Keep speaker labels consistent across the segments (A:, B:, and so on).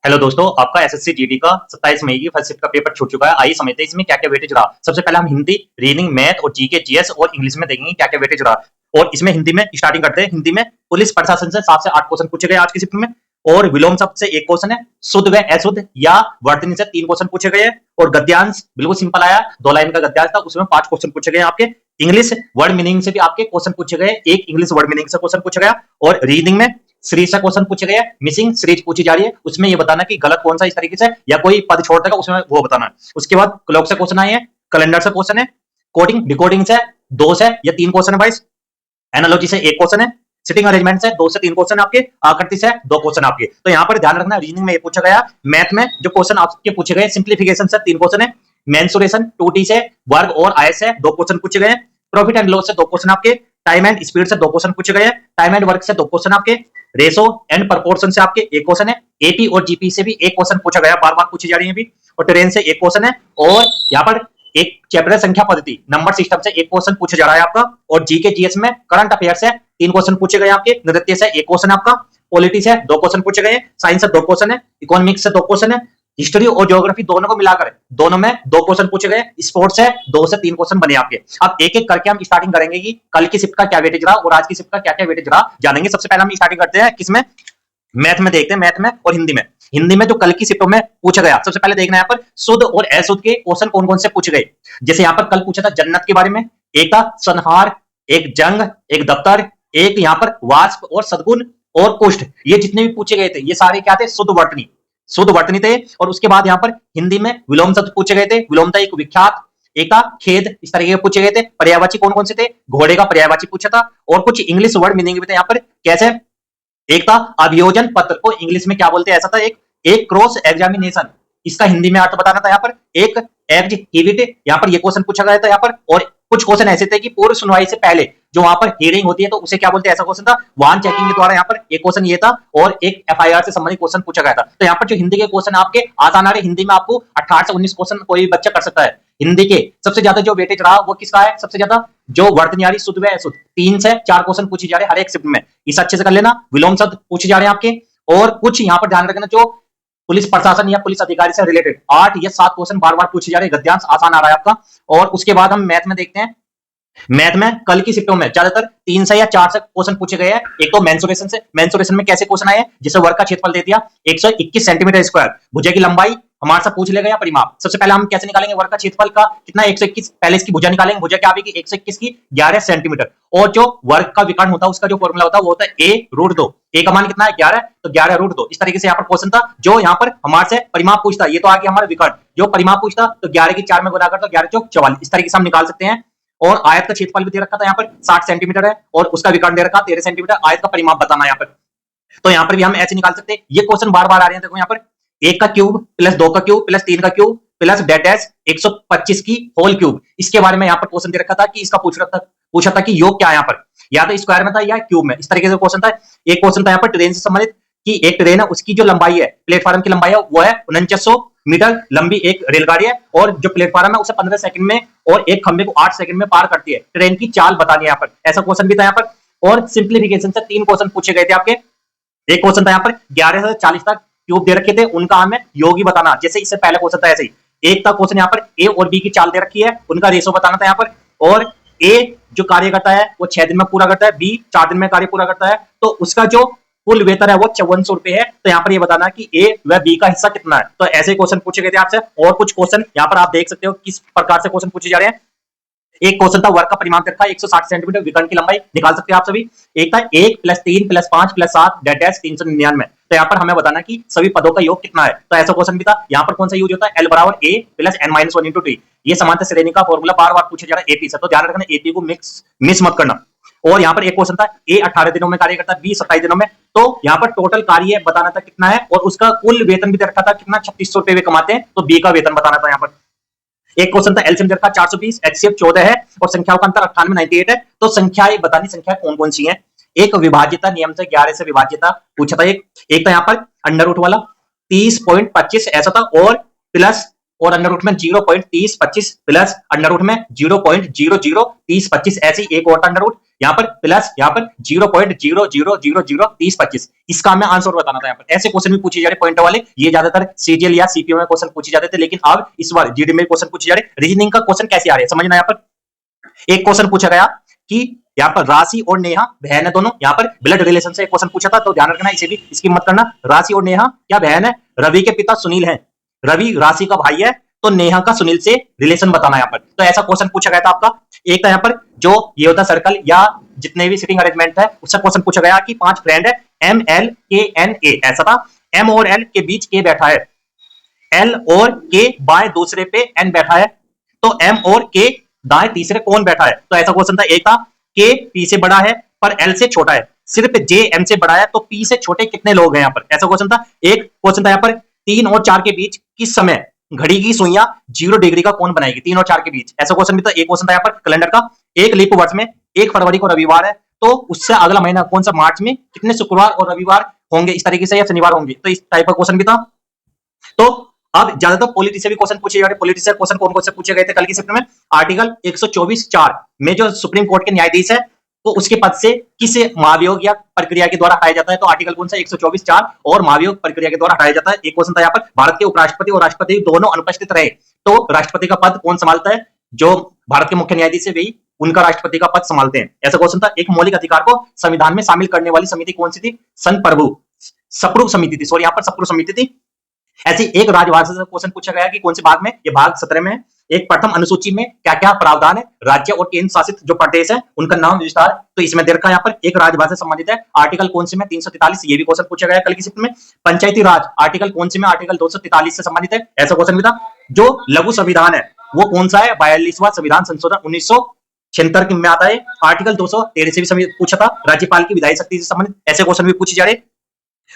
A: Hello दोस्तों, आपका SSC GD का 27 मई की फर्स्ट शिफ्ट का पेपर छूट चुका है। आइए समझते हैं इसमें क्या क्या वेटेज रहा। सबसे पहले हम हिंदी, रीडिंग, मैथ और जीके, जीएस और इंग्लिश में देखेंगे क्या क्या वेटेज रहा। और इसमें हिंदी में स्टार्टिंग करते हैं। हिंदी में पुलिस प्रशासन से 7 से 8 क्वेश्चन पूछे गए आज की शिफ्ट में। और विलोम शब्द से 1 क्वेश्चन है। शुद्ध व अशुद्ध या वर्तनी से 3 क्वेश्चन पूछे गए। और गद्यांश बिल्कुल सिंपल आया, 2 लाइन का गद्यांश था, उसमें 5 क्वेश्चन पूछे गए आपके। इंग्लिश वर्ड मीनिंग से भी आपके क्वेश्चन पूछे गए, एक इंग्लिश वर्ड मीनिंग से क्वेश्चन पूछा गया। और रीडिंग में सीरीज से क्वेश्चन पूछे गए, मिसिंग सीरीज पूछी जा रही है, उसमें ये बताना कि गलत कौन सा इस तरीके से या कोई पद छोड़ देगा उसमें वो बताना है। उसके बाद क्लॉक से क्वेश्चन आए हैं, कैलेंडर से क्वेश्चन है, कोडिंग डिकोडिंग से 2 से या 3 क्वेश्चन है भाई, एनालॉजी से 1 क्वेश्चन है, सिटिंग अरेंजमेंट से 2 से 3 क्वेश्चन आपके, आकृति से 2 क्वेश्चन आपके। तो यहाँ पर ध्यान रखना, रीजनिंग में ये पूछा गया। मैथ में जो क्वेश्चन आपके पूछे गए, सिंप्लीफिकेशन से 3 क्वेश्चन है, मेंसुरेशन 2t से, वर्ग और आय से 2 क्वेश्चन पूछे गए, प्रॉफिट एंड लॉस से 2 क्वेश्चन आपके, टाइम एंड स्पीड से 2 क्वेश्चन पूछे गए, टाइम एंड वर्क से 2 क्वेश्चन आपके, रेशो एंड प्रपोर्शन से आपके 1 क्वेश्चन है, एपी और जीपी से भी 1 क्वेश्चन पूछा गया, बार बार पूछी जा रही है अभी। और ट्रेन से 1 क्वेश्चन है। और यहाँ पर एक चैप्टर संख्या पद्धति नंबर सिस्टम से 1 क्वेश्चन पूछा जा रहा है आपका। और जीके जीएस में करंट अफेयर से 3 क्वेश्चन पूछे गए आपके, नृत्य से 1 क्वेश्चन आपका, पॉलिटी से 2 क्वेश्चन पूछे गए, साइंस से 2 क्वेश्चन है, इकोनॉमिक्स से 2 क्वेश्चन है, हिस्ट्री और ज्योग्राफी दोनों को मिलाकर दोनों में 2 क्वेश्चन पूछे गए, स्पोर्ट्स से 2 से 3 क्वेश्चन बने आपके। अब एक एक करके हम स्टार्टिंग करेंगे कि कल की शिफ्ट का क्या वेटेज रहा और आज की शिफ्ट का क्या क्या वेटेज रहा जानेंगे। सबसे पहले हम स्टार्टिंग करते हैं किसमें, मैथ में देखते हैं, मैथ में और हिंदी में। हिंदी में जो कल की शिफ्टों में पूछा गया, सबसे पहले देखना है यहाँ पर शुद्ध और अशुद्ध के क्वेश्चन कौन कौन से पूछे गए। जैसे यहाँ पर कल पूछा था जन्नत के बारे में, एक था संहार, एक जंग, एक दफ्तर, एक यहाँ पर वाष्प और सद्गुण और कुष्ठ। ये जितने भी पूछे गए थे ये सारे क्या थे, शुद्ध वर्तनी थे। और उसके बाद यहाँ पर हिंदी में विलोम शब्द पूछे गए थे, विलोमता एक विख्यात, एक था खेद, इस तरीके के पूछे गए थे। पर्यायवाची कौन कौन से थे, घोड़े का पर्यायवाची पूछा था। और कुछ इंग्लिश वर्ड मीनिंग भी थे यहाँ पर, कैसे, एक था अभियोजन पत्र को इंग्लिश में क्या बोलते हैं, ऐसा था एक क्रॉस एग्जामिनेशन, इसका हिंदी में अर्थ बताना था यहाँ पर, एक एग्जीक्यूटिव, यहाँ पर ये क्वेश्चन पूछा गया था यहाँ पर। और कुछ क्वेश्चन ऐसे थे कि पूर्व सुनवाई से पहले जो वहां पर हियरिंग होती है तो उसे क्या बोलते हैं, ऐसा क्वेश्चन था। वाहन चेकिंग के द्वारा यहाँ पर एक क्वेश्चन ये था। और एक एफआईआर से संबंधित क्वेश्चन पूछा गया था। तो यहाँ पर जो हिंदी के क्वेश्चन आपके आसान आ रहे, हिंदी में आपको 18 से 19 क्वेश्चन कोई बच्चा कर सकता है। हिंदी के सबसे ज्यादा जो वेटेज रहा वो किसका है, सबसे ज्यादा जो वर्तनी शुद्ध व अशुद्ध 3 से 4 क्वेश्चन पूछे जा रहे हर एक शिफ्ट में, इस अच्छे से कर लेना। विलोम शब्द पूछे जा रहे हैं आपके। और कुछ यहाँ पर ध्यान रखना जो पुलिस प्रशासन या पुलिस अधिकारी से रिलेटेड 8 या 7 क्वेश्चन बार बार पूछे जा रहे हैं, गद्यांश आसान आ रहा है आपका। और उसके बाद हम मैथ में देखते हैं। मैथ में कल की शिफ्टों में ज्यादातर 3 से या 4 से क्वेश्चन पूछे गए हैं। एक तो मेंसुरेशन से, मेंसुरेशन में कैसे क्वेश्चन आए, जिसे वर्ग का क्षेत्रफल दे दिया 121 सेंटीमीटर स्क्वायर, भुजा की लंबाई हमारे साथ पूछ लेगा या परिमाप। सबसे पहले हम कैसे निकालेंगे वर्ग का क्षेत्रफल का कितना, 121, पहले इसकी भुजा निकालेंगे, भुजा क्या आएगी 121 की 11 सेंटीमीटर। और जो वर्ग का विकर्ण होता है उसका जो फॉर्मूला होता है वो होता है a√2, a का मान कितना है 11, तो 11√2। इस तरीके से यहाँ पर क्वेश्चन था जो यहाँ पर हमारे से परिमाप पूछता, ये तो आ गया हमारा विकर्ण, जो परिमाप पूछता तो 11 की 4 में गुणा करता, 11 चौक 44, इस तरीके से हम निकाल सकते हैं। और आयत का क्षेत्रफल भी दे रखा था यहाँ पर 60 सेंटीमीटर है, और उसका विकर्ण दे रखा 13 सेंटीमीटर, आयत का परिमाप बताना यहाँ पर। तो यहाँ पर भी हम ऐसे निकाल सकते हैं। ये क्वेश्चन बार बार आ रहे हैं, देखो यहाँ पर 1 का क्यूब प्लस 2 का क्यूब प्लस 3 का क्यूब प्लस डेट डैश 125 की होल क्यूब। इसके बारे में यहाँ पर क्वेश्चन दे रखा था कि इसका पूछा था कि योग क्या है यहाँ पर, या तो स्क्वायर में था या क्यूब में, इस तरीके से क्वेश्चन था। एक क्वेश्चन था यहाँ पर ट्रेन से संबंधित कि एक ट्रेन है उसकी जो लंबाई है, प्लेटफॉर्म की लंबाई है वो है 4900 मीटर लंबी एक रेलगाड़ी है, और जो प्लेटफॉर्म है उसे 15 सेकंड में और एक खंबे को 8 सेकंड में पार करती है। ट्रेन की चाल बतानी है यहाँ पर, ऐसा क्वेश्चन भी था यहाँ पर। और सिंप्लीफिकेशन से 3 क्वेश्चन पूछे गए थे आपके। एक क्वेश्चन था यहाँ पर 11 से 40 तक क्यूब दे रखे थे, उनका हमें योग ही बताना, जैसे इससे पहले क्वेश्चन था ऐसे ही। एक था क्वेश्चन यहाँ पर ए और बी की चाल दे रखी है, उनका रेशो बताना था यहाँ पर। और ए जो कार्य करता है वो 6 दिन में पूरा करता है, बी 4 दिन में कार्य पूरा करता है, तो उसका जो कुल वेतन है वो 5400 रुपए है। तो यहाँ पर ये बताना कि ए व बी का हिस्सा कितना है। तो ऐसे क्वेश्चन पूछे गए थे आपसे। और कुछ क्वेश्चन यहाँ पर आप देख सकते हो किस प्रकार से क्वेश्चन पूछे जा रहे हैं। एक क्वेश्चन था वर्ग का परिमाप रखा 160 सेंटीमीटर, विकर्ण की लंबाई निकाल सकते हैं आप सभी। एक था 1 + 3 + 5 + 7 डेट डैश 399। तो यहाँ पर हमें बताना कि सभी पदों का योग कितना है। तो ऐसा क्वेश्चन भी था। यहाँ पर कौन सा यूज होता है, L = A + n-1 × t। ये समांतर श्रेणी का फॉर्मूला बार बार पूछा जा रहा है एपी से, तो ध्यान रखना एपी को मिस मत करना। और यहाँ पर एक क्वेश्चन था ए 18 दिनों में कार्य करता है, बी 27 दिनों में। तो यहाँ पर टोटल कार्य बताना था कितना है, और उसका कुल वेतन भी दे रखा था कितना, 3600 रुपए वे कमाते हैं, तो बी का वेतन बताना था यहाँ पर। एक क्वेश्चन था एलसीएम दे रखा 420, एचसीएफ 14 है, और संख्याओं का अंतर 98 98 है। तो संख्याएं बतानी, संख्या कौन कौन सी है। एक विभाज्यता नियम से 11 से विभाज्यता पूछा था। एक था यहाँ पर अंडर रूट वाला 30.25 ऐसा था, और प्लस और अंडर रूट में 0.3025 प्लस अंडर रूट में 0.003025 ऐसी एक और अंडर रूट यहाँ पर प्लस यहाँ पर 0.00003025। इसका हमें आंसर बताना था। यहाँ पर ऐसे क्वेश्चन भी पूछे जा रहे पॉइंट वाले, ये ज्यादातर सीजीएल या सीपीओ में क्वेश्चन पूछे जाते थे, लेकिन अब इस बार जीडी में क्वेश्चन पूछे जा रहे। रीजनिंग का क्वेश्चन कैसे आ रहे हैं समझना। यहाँ पर एक क्वेश्चन पूछा गया कि यहाँ पर राशि और नेहा बहन है दोनों, यहाँ पर ब्लड रिलेशन से एक क्वेश्चन पूछा था, तो ध्यान रखना इसे भी, इसकी मत करना। राशि और नेहा क्या बहन है? रवि के पिता सुनील हैं, रवि राशि का भाई है, तो नेहा का सुनील से रिलेशन बताना। यहाँ पर तो ऐसा क्वेश्चन पूछा गया था आपका। एक था यहाँ पर जो ये होता सर्कल या जितने भी सिटिंग अरेंजमेंट है उससे क्वेश्चन पूछा गया कि 5 फ्रेंड है MLKNA, ऐसा था। M और L के बीच K बैठा है, L और K बाएं दूसरे पे N बैठा है, तो M और K दाएं तीसरे कौन बैठा है? तो ऐसा क्वेश्चन था। एक था K P से बड़ा है पर L से छोटा है, सिर्फ J M से बड़ा है, तो P से छोटे कितने लोग हैं? यहाँ पर ऐसा क्वेश्चन था। एक क्वेश्चन था यहाँ पर 3 और 4 के बीच किस समय घड़ी की सुइयां 0 डिग्री का कोण बनाएगी? 3 और 4 के बीच, ऐसा क्वेश्चन भी था। एक क्वेश्चन था यहाँ पर कैलेंडर का, एक लीप वर्ष में 1 फरवरी को रविवार है, तो उससे अगला महीना कौन सा? मार्च में कितने शुक्रवार और रविवार होंगे इस तरीके से, या शनिवार होंगे? तो इस टाइप का क्वेश्चन भी था। तो अब ज्यादातर पॉलिटी से भी क्वेश्चन पूछे जा रहे। पॉलिटी से क्वेश्चन कौन कौन से पूछे गए थे कल की शिफ्ट में? आर्टिकल 124(4) में जो सुप्रीम कोर्ट के न्यायाधीश है तो उसके पद से किस महाभियोग या प्रक्रिया के द्वारा हटाया जाता है? तो आर्टिकल कौन सा? 124(4) और महाभियोग प्रक्रिया के द्वारा हटाया जाता है। एक क्वेश्चन था यहाँ पर, भारत के उपराष्ट्रपति और राष्ट्रपति दोनों अनुपस्थित रहे तो राष्ट्रपति का पद कौन संभालता है? जो भारत के मुख्य न्यायाधीश है वही उनका राष्ट्रपति का पद संभालते हैं, ऐसा क्वेश्चन था। एक मौलिक अधिकार को संविधान में शामिल करने वाली समिति कौन सी थी? सप्रू समिति थी, सॉरी यहाँ पर सप्रू समिति थी। ऐसी एक राजभाषा से क्वेश्चन पूछा गया कि कौन से भाग में? ये भाग 17 में है। एक प्रथम अनुसूची में क्या क्या प्रावधान है? राज्य और केंद्र शासित जो प्रदेश है उनका नाम विस्तार, तो इसमें दे रखा है यहाँ पर। एक राजभाषा से संबंधित है, आर्टिकल कौन से में? 343, ये भी क्वेश्चन पूछा गया कल की शिफ्ट में। पंचायती राज आर्टिकल कौन से में? आर्टिकल 243 से संबंधित है, ऐसा क्वेश्चन भी था। जो लघु संविधान है वो कौन सा है? 42वां संविधान संशोधन 1976 में आता है। आर्टिकल 213 से भी पूछा था, राज्यपाल की विधायी शक्ति से संबंधित, ऐसे क्वेश्चन भी पूछे जा रहे।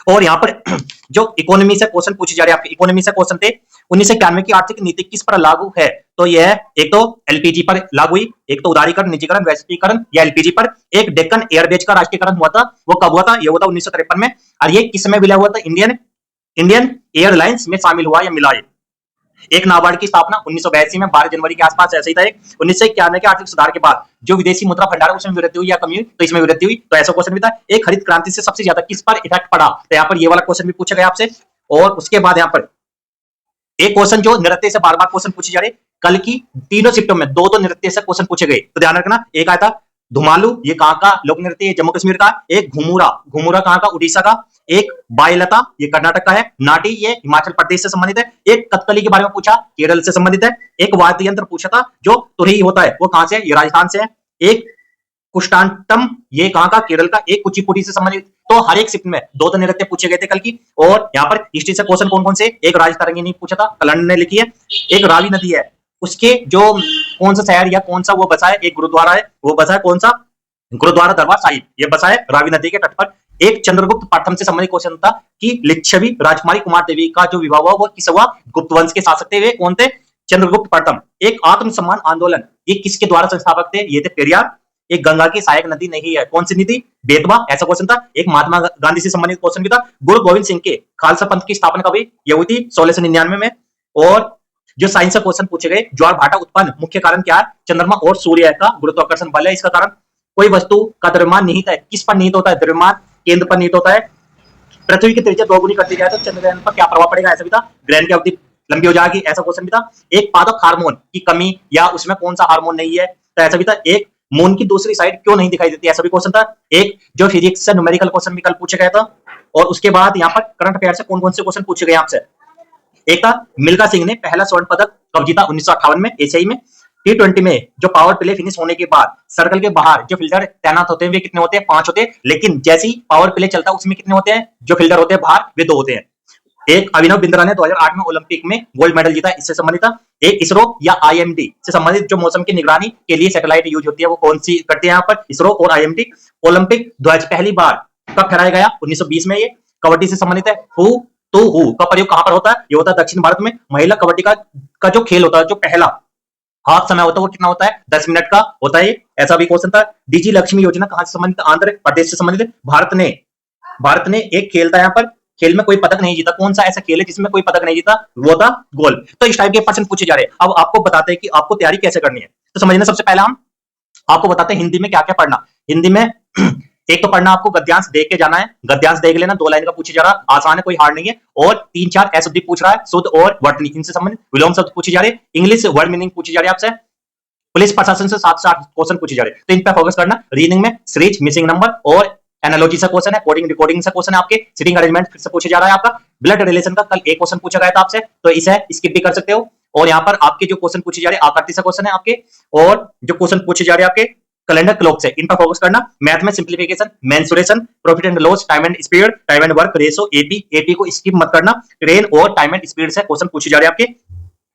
A: और यहाँ पर जो इकोनॉमी से क्वेश्चन पूछे जा रहे हैं आपके, इकोनॉमी से क्वेश्चन थे 1991 की आर्थिक नीति किस पर लागू है? तो यह एक तो एलपीजी पर लागू हुई, एक तो उदारीकरण, निजीकरण, वैश्वीकरण या एलपीजी पर। एक डेक्कन एयरवेज का राष्ट्रीयकरण हुआ था, वो कब हुआ था? ये हुआ था 1953 में। और ये किस में विलय हुआ था? इंडियन एयरलाइंस में शामिल हुआ या मिला? एक नाबार्ड की स्थापना 1982 में 12 जनवरी के आसपास, ऐसा ही था। 1991 के आर्थिक सुधार के बाद जो विदेशी मुद्रा भंडार उसमें वृद्धि हुई या कमी हुई? तो इसमें वृद्धि हुई, तो ऐसा क्वेश्चन भी था। एक हरित क्रांति से सबसे ज्यादा किस पर इफेक्ट पड़ा? तो यहाँ पर ये वाला क्वेश्चन भी पूछा गया आपसे। और उसके बाद यहाँ पर एक क्वेश्चन जो नृत्य से बार बार क्वेश्चन पूछे जा रहे कल की तीनों शिफ्टों में, दो तो नृत्य से क्वेश्चन पूछे गए, तो ध्यान रखना। एक आया था धुमालू, ये कहाँ का लोक नृत्य है? जम्मू कश्मीर का। एक घुमुरा, घुमुरा कहाँ का? उड़ीसा का। एक बायलता, ये कर्नाटक का है। नाटी, ये हिमाचल प्रदेश से संबंधित है। एक कथकली के बारे में पूछा, केरल से संबंधित है। एक वाद्य यंत्र पूछा था जो तुरही होता है, वो कहां से है? ये राजस्थान से है। एक कुष्टांटम, ये कहां का? केरल का। एक कुचिपुड़ी से संबंधित। तो हर एक शिफ्ट में दो तो नृत्य पूछे गए थे कल की। और यहाँ पर हिस्ट्री से क्वेश्चन कौन कौन से? एक राजतरंगिणी पूछा था, कलंड ने लिखी है। एक रावी नदी है, उसके जो कौन सा शहर या कौन सा वो बसा है? एक गुरुद्वारा है, वो बसा है कौन सा? गुरुद्वारा दरबार साहिब, ये बसा है रावी नदी के तट पर। एक चंद्रगुप्त प्रथम से संबंधित क्वेश्चन था कि लिच्छवी राजकुमारी कुमार देवी का जो विवाह हुआ वो किस हुआ? गुप्त वंश के शासक थे, वे कौन थे? चंद्रगुप्त प्रथम। एक आत्मसम्मान आंदोलन, ये किसके द्वारा संस्थापक थे? ये थे पेरियार। एक गंगा की सहायक नदी नहीं है, कौन सी नदी? बेतवा, ऐसा क्वेश्चन था। एक महात्मा गांधी से संबंधित क्वेश्चन भी था। गुरु गोविंद सिंह के खालसा पंथ की स्थापना कब हुई? ये हुई थी 1699 में। और जो साइंस का क्वेश्चन पूछे गए, ज्वार भाटा उत्पन्न मुख्य कारण क्या है? चंद्रमा और सूर्य का गुरुत्वाकर्षण बल है इसका कारण। कोई वस्तु का द्रव्यमान निहित है, किस पर निहित होता है? द्रव्यमान केंद्र पर निहित होता है। पृथ्वी की त्रिज्या दोगुनी करती जाए तो चंद्रग्रहण पर क्या प्रभाव पड़ेगा? ऐसा भी था। ग्रहण की अवधि लंबी हो जाएगी, ऐसा क्वेश्चन भी था। एक पादप हार्मोन की कमी या उसमें कौन सा हार्मोन नहीं है? तो ऐसा भी था। एक मून की दूसरी साइड क्यों नहीं दिखाई देती? ऐसा भी क्वेश्चन था। एक जो फिजिक्स से न्यूमेरिकल क्वेश्चन भी कल पूछा गया था। और उसके बाद यहाँ पर करंट अफेयर से कौन कौन से क्वेश्चन पूछे गए आपसे? एक था मिल्खा सिंह ने पहला स्वर्ण पदक कब जीता? 1958 में, एशियाई में। T20 में जो पावर प्ले फिनिश होने के बाद सर्कल के बाहर जो फील्डर तैनात होते हैं वे कितने होते हैं? 5 होते हैं। लेकिन जैसे ही पावर प्ले चलता है उसमें कितने होते हैं? जो फील्डर होते हैं बाहर, वे 2 होते हैं। एक अभिनव बिंद्रा ने 2008 में ओलंपिक में गोल्ड मेडल जीता, इससे संबंधित था। एक इसरो या आईएमडी से संबंधित जो मौसम की निगरानी के लिए सैटेलाइट यूज होती है वो कौन सी करते हैं? यहाँ पर इसरो और आईएमडी। ओलंपिक ध्वज पहली बार कब फहराया गया? 1920 में। ये कबड्डी से संबंधित है। हु तो हु का प्रयोग कहां पर होता है? ये होता है दक्षिण भारत में। महिला कबड्डी का जो खेल होता है, जो पहला हाफ समय होता है वो कितना होता है? 10 मिनट का होता है। ऐसा भी क्वेश्चन था। डीजी लक्ष्मी योजना कहां से संबंधित? आंध्र प्रदेश से संबंधित। भारत ने एक खेल था यहाँ पर खेल में कोई पदक नहीं जीता, कौन सा ऐसा खेल है जिसमें कोई पदक नहीं जीता, वो था गोल। तो इस टाइप के प्रश्न पूछे जा रहे हैं। अब आपको बताते हैं कि आपको तैयारी कैसे करनी है। तो समझना, सबसे पहला हम आपको बताते हैं हिंदी में क्या क्या पढ़ना। हिंदी में एक तो पढ़ना आपको गद्यांश देख के जाना है, गद्यांश देख लेना, 2 लाइन का पूछे जा रहा, आसान है, कोई हार्ड नहीं है। और 3-4 अशुद्धि पूछ रहा है, शुद्ध और वर्तनी, इनसे संबंधित विलोम शब्द पूछे जा रहे, इंग्लिश वर्ड मीनिंग पूछी जा रही है आपसे, पुलिस प्रशासन से 7 से 8 क्वेश्चन पूछे जा रहे हैं। तो इन पर फोकस करना। रीडिंग में सीरीज, मिसिंग नंबर और एनालॉजी से क्वेश्चन है, कोडिंग रिकॉर्डिंग से क्वेश्चन है, आपके सिटिंग अरेंजमेंट फिर से पूछे जा रहा है आपका, ब्लड रिलेशन का कल एक क्वेश्चन पूछा गया था आपसे, तो इसे स्किप भी कर सकते हो। और यहाँ पर आपके जो क्वेश्चन पूछे जा रहे हैं आकृति से क्वेश्चन है आपके, और जो क्वेश्चन पूछे जा रहे हैं आपके कैलेंडर क्लॉक से, इन पर फोकस करना। मैथ में simplification, mensuration, profit and loss, time and speed, time and work ratio, AP को स्किप मत करना। ट्रेन और टाइम एंड स्पीड से क्वेश्चन पूछे जा रहे हैं आपके।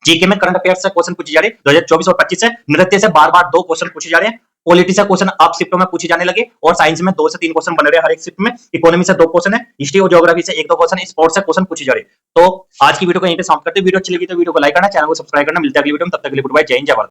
A: जीके में करंट अफेयर्स से क्वेश्चन पूछे जा रहे हैं 2024 और 25 से। नृत्य से बार-बार 2 क्वेश्चन पूछे जा रहे हैं। पॉलिटी से क्वेश्चन आप शिफ्टों में पूछे जाने लगे, और साइंस में 2 से 3 क्वेश्चन बन रहे हैं हर एक शिफ्ट में। इकोनॉमी से 2 क्वेश्चन है, हिस्ट्री और ज्योग्राफी से 1-2 क्वेश्चन है, स्पोर्ट्स से क्वेश्चन पूछे जा रहे हैं। तो आज की वीडियो को यहीं पे समाप्त करते हैं। वीडियो अच्छी लगी तो वीडियो को लाइक करना, चैनल को सब्सक्राइब करना। मिलते हैं अगली वीडियो में, तब तक के लिए गुड बाय, जय हिंद, जय भारत।